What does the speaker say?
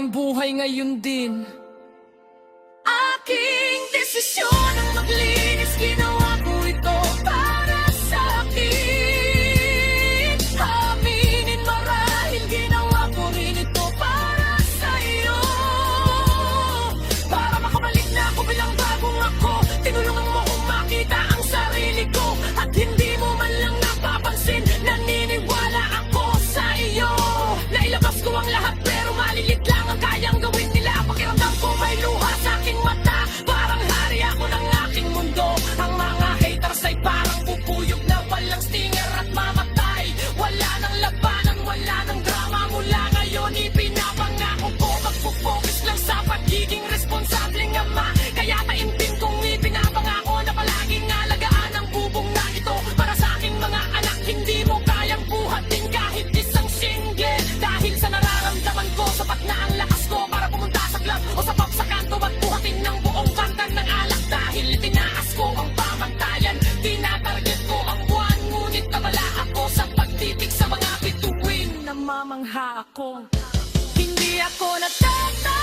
aking buhay ngayon din. Aking desisyon ang maglinis, ginawa ko ito para sa akin. Aminin marahil ginawa ko rin ito para sa iyo. Para makabalik na ako bilang bagong ako, tinulungan mo kong makita ang sarili ko. At hindi mo man lang napapansin, naniniwala ako sa iyo. Nailabas ko ang lahat pero malilit lang ang kayang gawin nila. Pakiramdam ko may luha sa aking mata, parang hari ako ng aking mundo. Ang mga haters ay parang pupuyog na walang stinger at mamatay. Wala nang labanan, wala nang drama. Mula ngayon ipinapangako ko, magpo-focus lang sa pagiging responsableng ama. Kaya taimtim kong ipinapangako na palaging alagaan ang bubong na ito. Para sa aking mga anak, hindi mo kayang buhatin kahit isang shingle. Dahil sa nararamdaman ko, sapat na ang lakas ko para pumunta sa club o sa pub sa kanto at buhatin ng buong kantang ng alak. Dahil tinaas ko ang pamantayan, tinatarget ko ang buwan. Ngunit tabala ako sa pagtitig sa mga bituin. Namamangha ako, hindi ako natata